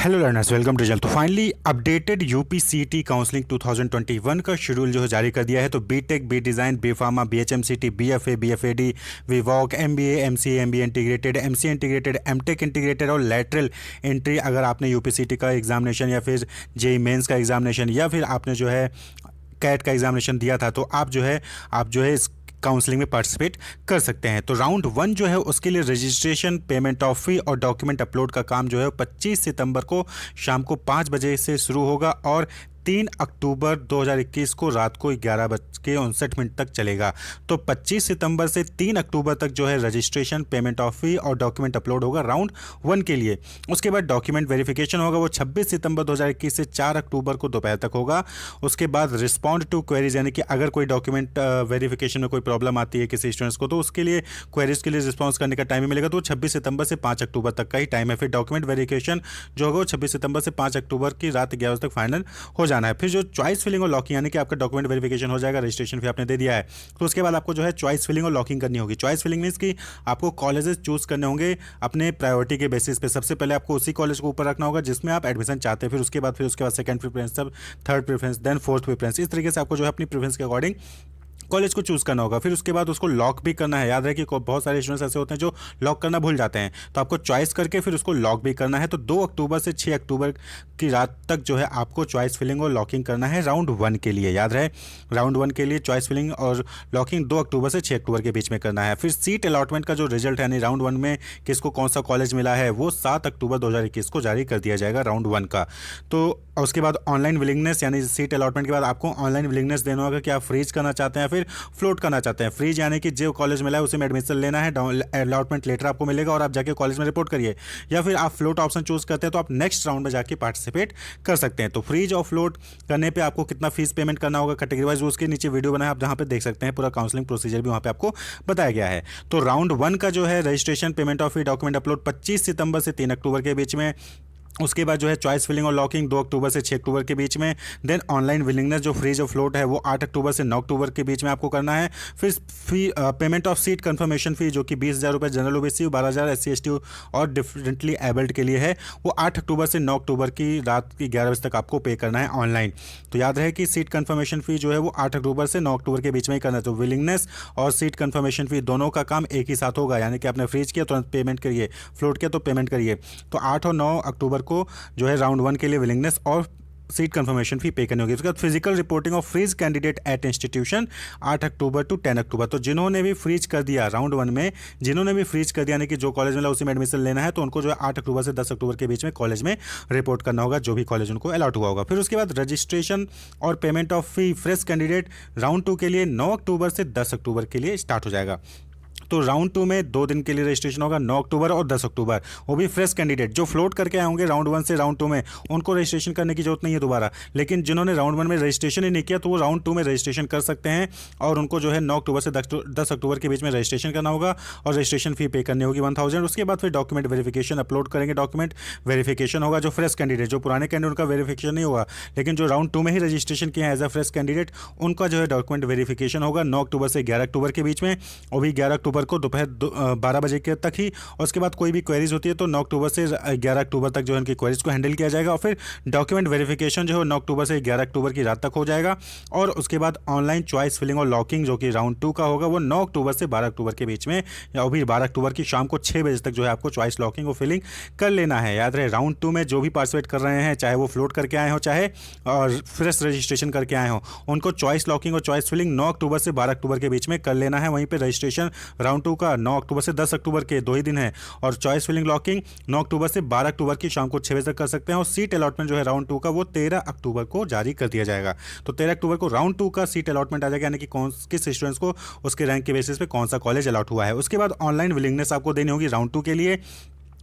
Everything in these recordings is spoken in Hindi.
Hello learners, welcome to result. तो फाइनली अपडेटेड यूपीसीटी काउंसलिंग 2021 का शेड्यूल जो है जारी कर दिया है। तो BTech, B design, B pharma, BHMCT, BFA, BFAD, BVoc, MBA, MCA, MBA integrated, MCA integrated, MTech integrated और लैटरल एंट्री, अगर आपने यूपीसीटी का एग्जामिनेशन या फिर जेई मेंस का एग्जामिनेशन या फिर आपने जो है कैट का एग्जामिनेशन दिया था, तो आप जो है इस काउंसलिंग में पार्टिसिपेट कर सकते हैं। तो राउंड 1 जो है उसके लिए रजिस्ट्रेशन, पेमेंट ऑफ फी और डॉक्यूमेंट अपलोड का काम जो है 25 सितंबर को शाम को 5 बजे से शुरू होगा और 3 अक्टूबर 2021 को रात को 11:59 तक चलेगा। तो 25 सितंबर से 3 अक्टूबर तक जो है रजिस्ट्रेशन, पेमेंट ऑफ फी और डॉक्यूमेंट अपलोड होगा राउंड 1 के लिए। उसके बाद डॉक्यूमेंट वेरिफिकेशन होगा, वो 26 सितंबर 2021 से 4 अक्टूबर को दोपहर तक होगा। उसके बाद रिस्पॉन्ड टू क्वेरीज, यानी कि अगर कोई डॉक्यूमेंट वेरिफिकेशन में कोई प्रॉब्लम आती है किसी स्टूडेंट्स को, तो उसके लिए क्वेरीज के लिए रिस्पॉन्स करने का टाइम मिलेगा। तो 26 सितंबर से 5 अक्टूबर तक का ही टाइम है। फिर डॉक्यूमेंट वेरिफिकेशन जो होगा वो 26 सितंबर से 5 अक्टूबर की रात 11 बजे तक फाइनल हो जाना है। फिर जो चॉइस फिलिंग और लॉकिंग, यानी कि आपका डॉक्यूमेंट वेरिफिकेशन हो जाएगा, रजिस्ट्रेशन फी आपने दे दिया है, तो उसके बाद आपको जो है चॉइस फिलिंग और लॉकिंग करनी होगी। चॉइस फिलिंग मीन्स कि आपको कॉलेजेस चूज करने होंगे अपने प्रायोरिटी के बेसिस पे। सबसे पहले आपको उसी कॉलेज को ऊपर रखना होगा जिसमें आप एडमिशन चाहते हैं, फिर उसके बाद सेकंड प्रेफरेंस, तब third preference, then fourth preference. इस तरीके से आपको जो है अपनी प्रेफरेंस के अकॉर्डिंग कॉलेज को चूज़ करना होगा। फिर उसके बाद उसको लॉक भी करना है। याद रहे कि बहुत सारे स्टूडेंट्स ऐसे होते हैं जो लॉक करना भूल जाते हैं, तो आपको चॉइस करके फिर उसको लॉक भी करना है। तो 2 अक्टूबर से 6 अक्टूबर की रात तक जो है आपको चॉइस फिलिंग और लॉकिंग करना है राउंड 1 के लिए। याद रहे, राउंड 1 के लिए चॉइस फिलिंग और लॉकिंग 2 अक्टूबर से 6 अक्टूबर के बीच में करना है। फिर सीट अलॉटमेंट का जो रिजल्ट है, यानी राउंड 1 में किसको कौन सा कॉलेज मिला है, वो 7 अक्टूबर 2021 को जारी कर दिया जाएगा राउंड 1 का। तो उसके बाद ऑनलाइन विलिंगनेस, यानी सीट अलॉटमेंट के बाद आपको ऑनलाइन विलिंगनेस देना होगा कि आप फ्रीज करना चाहते हैं या फिर फ्लोट करना चाहते हैं। फ्रीज यानी कि जो कॉलेज मिला है उसी में एडमिशन लेना है, अलॉटमेंट लेटर आपको मिलेगा और आप जाके कॉलेज में रिपोर्ट करिए। या फिर आप फ्लोट ऑप्शन चूज करते हैं तो आप नेक्स्ट राउंड में जाके पार्टिसिपेट कर सकते हैं। तो फ्रीज और फ्लोट करने पे आपको कितना फीस पेमेंट करना होगा कैटेगरी वाइज, उसके नीचे वीडियो बना है, आप जहां पे देख सकते हैं। पूरा काउंसलिंग प्रोसीजर भी वहां पे आपको बताया गया है। तो राउंड 1 का जो है registration, payment of fee, document upload 25 सितंबर से 3 अक्टूबर के बीच में। उसके बाद जो है चॉइस फिलिंग और लॉकिंग 2 अक्टूबर से 6 अक्टूबर के बीच में। देन ऑनलाइन विलिंगनेस जो फ्रीज और फ्लोट है वो 8 अक्टूबर से 9 अक्टूबर के बीच में आपको करना है। फिर fee payment of seat confirmation fee जो कि 20,000 रुपये जनरल ओबीसी, 12,000 SC ST और डिफरेंटली एबल्ड के लिए है, वो 8 अक्टूबर से 9 अक्टूबर की रात की 11 बजे तक आपको पे करना है ऑनलाइन। तो याद रहे कि सीट कंफर्मेशन फी जो है वो 8 अक्टूबर से 9 अक्टूबर के बीच में ही करना है। तो विलिंगनेस और सीट कंफर्मेशन फी दोनों का काम एक ही साथ होगा, यानी कि आपने फ्रीज किया तुरंत पेमेंट करिए, फ्लोट किया तो पेमेंट करिए। तो 8 और 9 अक्टूबर को जो है राउंड 1 के लिए विलिंगनेस और सीट कंफर्मेशन फी पे करनी होगी। उसके बाद physical reporting of freeze candidate at institution 8 October to 10 October. तो जिन्होंने भी फ्रीज कर दिया राउंड 1 में, जिन्होंने भी फ्रीज कर दिया यानी कि जो कॉलेज में उसी में एडमिशन लेना है, तो उनको जो है 8 अक्टूबर से 10 अक्टूबर के बीच में कॉलेज में रिपोर्ट करना होगा, जो भी कॉलेज उनको अलॉट हुआ होगा। फिर उसके बाद रजिस्ट्रेशन और payment of fee fresh candidate round 2 के लिए 9 अक्टूबर से 10 अक्टूबर के लिए स्टार्ट हो जाएगा। तो राउंड 2 में 2 दिन के लिए रजिस्ट्रेशन होगा, 9 अक्टूबर और 10 अक्टूबर। वो भी फ्रेश कैंडिडेट जो फ्लोट करके आए होंगे राउंड 1 से राउंड 2 में, उनको रजिस्ट्रेशन करने की जरूरत नहीं है दोबारा। लेकिन जिन्होंने राउंड 1 में रजिस्ट्रेशन ही नहीं किया तो वो राउंड 2 में रजिस्ट्रेशन कर सकते हैं और उनको जो है 9 अक्टूबर से 10 अक्टूबर के बीच में रजिस्ट्रेशन करना होगा और रजिस्ट्रेशन फी पे करनी होगी 1000। उसके बाद फिर डॉक्यूमेंट वेरिफिकेशन अपलोड करेंगे। डॉक्यूमेंट वेरिफिकेशन होगा जो फ्रेश कैंडिडेट, जो पुराने कैंडिडेट उनका वेरिफिकेशन नहीं होगा, लेकिन जो राउंड 2 में ही रजिस्ट्रेशन किया है एज अ फ्रेश कैंडिडेट, उनका जो है डॉक्यूमेंट वेरिफिकेशन होगा 9 अक्टूबर से 11 अक्टूबर के बीच में। और भी 11 अक्टूबर को दोपहर 12 बजे के तक ही। और उसके बाद कोई भी क्वेरीज होती है तो 9 अक्टूबर से 11 अक्टूबर तक जो है उनकी क्वेरीज को हैंडल किया जाएगा। और फिर डॉक्यूमेंट वेरिफिकेशन जो है 9 अक्टूबर से 11 अक्टूबर की रात तक हो जाएगा। और उसके बाद ऑनलाइन चॉइस फिलिंग और लॉकिंग जो कि राउंड 2 का होगा वो 9 अक्टूबर से 12 अक्टूबर के बीच में, या भी 12 अक्टूबर की शाम को 6 बजे तक जो है आपको चॉइस लॉकिंग और फिलिंग कर लेना है। याद रहे राउंड 2 में जो भी पार्टिसिपेट कर रहे हैं, चाहे वो फ्लोट करके आए हो चाहे और फ्रेश रजिस्ट्रेशन करके आए हो, उनको चॉइस लॉकिंग और चॉइस फिलिंग 9 अक्टूबर से 12 अक्टूबर के बीच में कर लेना है। वहीं पर रजिस्ट्रेशन राउंड 2 का 9 अक्टूबर से 10 अक्टूबर के 2 ही दिन है और चॉइस फिलिंग लॉकिंग 9 अक्टूबर से 12 अक्टूबर की शाम को 6 बजे तक कर सकते हैं। और सीट अलॉटमेंट जो है राउंड 2 का वो 13 अक्टूबर को जारी कर दिया जाएगा। तो 13 अक्टूबर को राउंड 2 का सीट अलॉटमेंट आ जाएगा, यानी कि किस स्टूडेंट्स को उसके रैंक के बेसिस पे कौन सा कॉलेज अलॉट हुआ है। उसके बाद ऑनलाइन विलिंगनेस आपको देनी होगी राउंड 2 के लिए,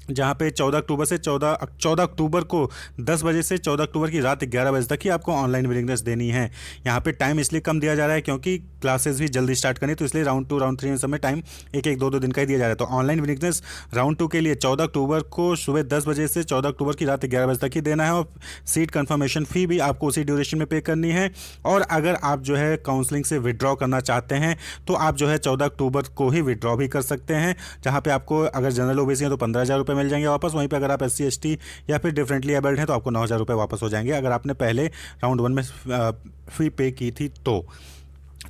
जहाँ पे 14 अक्टूबर से 14 अक्टूबर को 10 बजे से 14 अक्टूबर की रात 11 बजे तक ही आपको ऑनलाइन विलिंगनेस देनी है। यहाँ पे टाइम इसलिए कम दिया जा रहा है क्योंकि क्लासेस भी जल्दी स्टार्ट करनी, तो इसलिए राउंड 2 राउंड 3 में सब में टाइम 1-1 2-2 दिन का ही दिया जा रहा है। तो ऑनलाइन विलिंगनेस राउंड 2 के लिए 14 अक्टूबर को सुबह 10 बजे से 14 अक्टूबर की रात 11 बजे तक ही देना है। और सीट कन्फर्मेशन फ़ी भी आपको उसी ड्यूरेशन में पे करनी है। और अगर आप जो है काउंसलिंग से विड्रॉ करना चाहते हैं तो आप जो है 14 अक्टूबर को ही विड्रॉ भी कर सकते हैं, जहाँ पे आपको अगर जनरल ओबीसी है तो 15,000 रुपये रुपये मिल जाएंगे वापस। वहीं पे अगर आप SC ST या फिर डिफरेंटली एबल्ड हैं तो आपको 9,000 रुपये वापस हो जाएंगे अगर आपने पहले राउंड 1 में फी पे की थी तो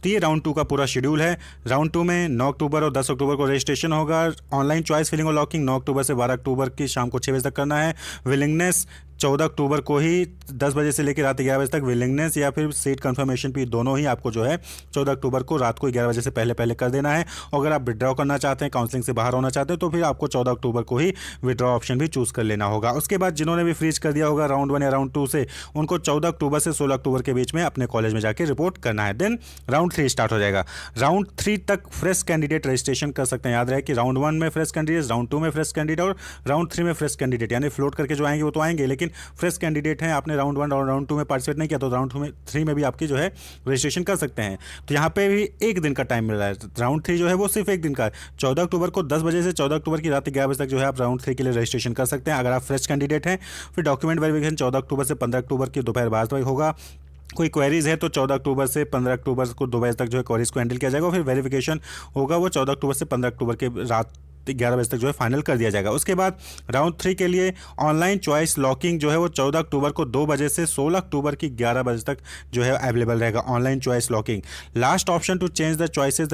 ये राउंड 2 का पूरा शेड्यूल है। राउंड 2 में 9 अक्टूबर और 10 अक्टूबर को रजिस्ट्रेशन होगा। ऑनलाइन चॉइस फिलिंग और लॉकिंग 9 अक्टूबर से 12 अक्टूबर की शाम को 6 बजे तक करना है। विलिंगनेस 14 अक्टूबर को ही 10 बजे से लेकर रात 11 बजे तक विलिंगनेस या फिर सीट कंफर्मेशन भी दोनों ही आपको जो है 14 अक्टूबर को रात को 11 बजे से पहले कर देना है। और अगर आप विड्रॉ करना चाहते हैं, काउंसलिंग से बाहर होना चाहते हैं, तो फिर आपको 14 अक्टूबर को ही विड्रॉ ऑप्शन भी चूज़ कर लेना होगा। उसके बाद जिन्होंने भी फ्रीज कर दिया होगा राउंड 1 या राउंड 2 से, उनको 14 अक्टूबर से 16 अक्टूबर के बीच में अपने कॉलेज में जाकर रिपोर्ट करना है। देन राउंड 3 स्टार्ट हो जाएगा। राउंड 3 तक फ्रेश कैंडिडेट रजिस्ट्रेशन कर सकते हैं। याद रहे कि राउंड 1 में फ्रेश कैंडिडेट, राउंड 2 में फ्रेश कैंडिडेट और राउंड 3 में फ्रेश कैंडिडेट, यानी फ्लोट करके जो आएंगे वो तो आएंगे, लेकिन फ्रेश कैंडिडेट हैं, आपने राउंड 1 और राउंड 2 में पार्टिसिपेट नहीं किया तो राउंड 3 में भी आपकी जो है रजिस्ट्रेशन कर सकते हैं। तो यहाँ पे भी एक दिन का टाइम मिल रहा है। राउंड 3 जो है वो सिर्फ एक दिन का है। 14 अक्टूबर को 10 बजे से 14 अक्टूबर की रात 11 बजे तक जो है आप राउंड 3 के लिए रजिस्ट्रेशन कर सकते हैं अगर आप फ्रेश कैंडिडेट हैं। फिर डॉक्यूमेंट वेरिफिकेशन 14 अक्टूबर से 15 अक्टूबर की दोपहर 12 बजे होगा। कोई क्वेरीज है तो 14 अक्टूबर से 15 अक्टूबर को 2 बजे तक जो है क्वेरीज को हैंडल किया जाएगा। फिर वेरिफिकेशन होगा वो 14 अक्टूबर से 15 अक्टूबर के रात 11 बजे तक जो है फाइनल कर दिया जाएगा। उसके बाद राउंड 3 के लिए ऑनलाइन चॉइस लॉकिंग जो है वो 14 अक्टूबर को 2 बजे से 16 अक्टूबर की 11 बजे तक जो है अवेलेबल रहेगा online choice locking. Last option to change the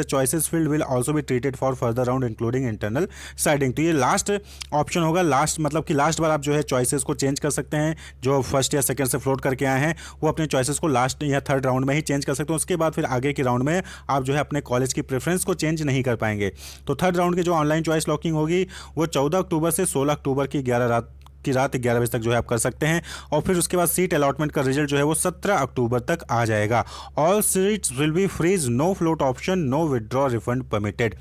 choices filled will also be treated for further round including internal sliding. तो ये लास्ट ऑप्शन होगा। लास्ट मतलब कि लास्ट बार आप जो है चॉइसेस को चेंज कर सकते हैं। जो फर्स्ट या सेकंड से फ्लोट करके आए हैं वो अपने चॉइसेस को लास्ट या थर्ड राउंड में ही चेंज कर सकते हैं। उसके बाद फिर आगे के राउंड में आप जो है अपने कॉलेज की प्रेफरेंस को चेंज नहीं कर पाएंगे। तो थर्ड राउंड की जो ऑनलाइन चॉइस लॉकिंग होगी वो 14 अक्टूबर से 16 अक्टूबर की रात 11 बजे तक जो है आप कर सकते हैं। और फिर उसके बाद सीट अलॉटमेंट का रिजल्ट जो है वो 17 अक्टूबर तक आ जाएगा। All seats will be freeze, no float option, no withdraw refund permitted.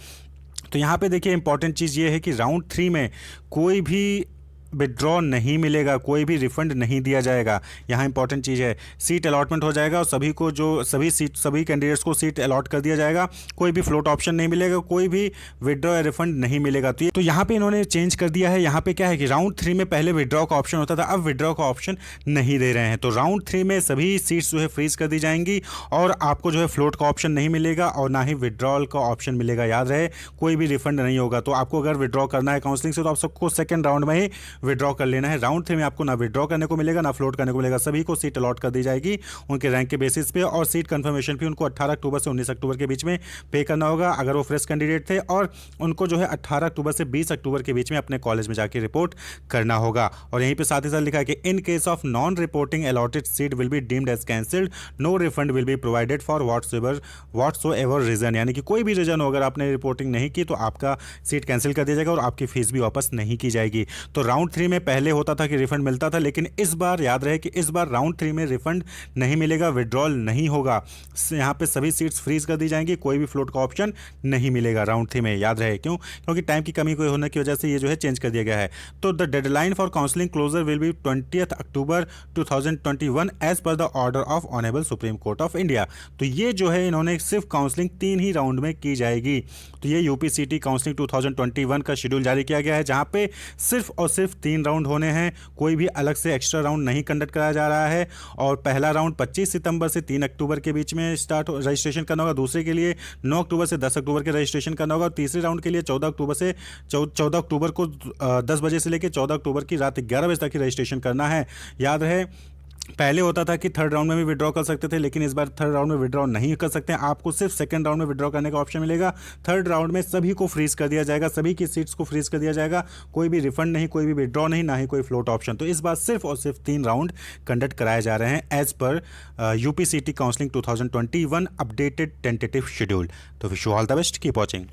तो यहाँ पे देखिए इंपॉर्टेंट चीज़ ये है कि राउंड 3 में कोई भी विड्रॉ नहीं मिलेगा, कोई भी रिफंड नहीं दिया जाएगा। यहाँ इंपॉर्टेंट चीज़ है, सीट अलॉटमेंट हो जाएगा और सभी कैंडिडेट्स को सीट अलॉट कर दिया जाएगा। कोई भी फ्लोट ऑप्शन नहीं मिलेगा, कोई भी विड्रॉ या रिफंड नहीं मिलेगा। तो यहाँ पे इन्होंने चेंज कर दिया है। यहाँ पे क्या है कि राउंड 3 में पहले विड्रॉ का ऑप्शन होता था, अब विड्रॉ का ऑप्शन नहीं दे रहे हैं। तो राउंड 3 में सभी सीट्स जो है फ्रीज कर दी जाएंगी और आपको जो है फ्लोट का ऑप्शन नहीं मिलेगा और ना ही विड्रॉल का ऑप्शन मिलेगा। याद रहे कोई भी रिफंड नहीं होगा। तो आपको अगर विड्रॉ करना है काउंसलिंग से तो आप सबको सेकेंड राउंड में ही विड्रॉ कर लेना है। राउंड 3 में आपको ना विड्रॉ करने को मिलेगा ना फ्लोट करने को मिलेगा। सभी को सीट अलॉट कर दी जाएगी उनके रैंक के बेसिस पे और सीट कंफर्मेशन भी उनको 18 अक्टूबर से 19 अक्टूबर के बीच में पे करना होगा अगर वो फ्रेश कैंडिडेट थे। और उनको जो है 18 अक्टूबर से 20 अक्टूबर के बीच में अपने कॉलेज में जाके रिपोर्ट करना होगा। और यहीं पे साथ ही साथ लिखा है कि in case of non reporting allotted seat will be deemed as cancelled, no refund will be provided for whatsoever reason. यानी कि कोई भी रीजन हो, अगर आपने रिपोर्टिंग नहीं की तो आपका सीट कैंसिल कर दिया जाएगा और आपकी फीस भी वापस नहीं की जाएगी। तो राउंड 3 में पहले होता था कि रिफंड मिलता था, लेकिन इस बार याद रहे कि इस बार राउंड 3 में रिफंड नहीं मिलेगा, विड्रॉल नहीं होगा। यहाँ पे सभी सीट्स फ्रीज कर दी जाएंगी, कोई भी फ्लोट का ऑप्शन नहीं मिलेगा राउंड 3 में। याद रहे क्यों? क्योंकि टाइम की कमी कोई होने की वजह से ये जो है चेंज कर दिया गया है। तो the deadline for counselling closure will be 20 October 2021 as per the order of honourable Supreme Court of India. तो ये जो है इन्होंने सिर्फ काउंसलिंग 3 ही राउंड में की जाएगी। तो ये यूपीसीटी काउंसलिंग 2021 का शेड्यूल जारी किया गया है जहाँ पे सिर्फ और सिर्फ 3 राउंड होने हैं। कोई भी अलग से एक्स्ट्रा राउंड नहीं कंडक्ट कराया जा रहा है। और पहला राउंड 25 सितंबर से 3 अक्टूबर के बीच में रजिस्ट्रेशन करना होगा। दूसरे के लिए 9 अक्टूबर से 10 अक्टूबर के रजिस्ट्रेशन करना होगा। और तीसरे राउंड के लिए 14 अक्टूबर को 10 बजे से लेकर 14 अक्टूबर की रात 11 बजे तक की रजिस्ट्रेशन करना है। याद रहे पहले होता था कि थर्ड राउंड में भी विड्रॉ कर सकते थे, लेकिन इस बार थर्ड राउंड में विड्रॉ नहीं कर सकते हैं। आपको सिर्फ सेकंड राउंड में विड्रॉ करने का ऑप्शन मिलेगा। थर्ड राउंड में सभी को फ्रीज कर दिया जाएगा, सभी की सीट्स को फ्रीज कर दिया जाएगा। कोई भी रिफंड नहीं, कोई भी विड्रॉ नहीं, ना ही कोई फ्लोट ऑप्शन। तो इस बार सिर्फ और सिर्फ 3 राउंड कंडक्ट कराए जा रहे हैं एज पर UPCT counselling 2021 updated tentative schedule. तो wish you all the best, keep watching.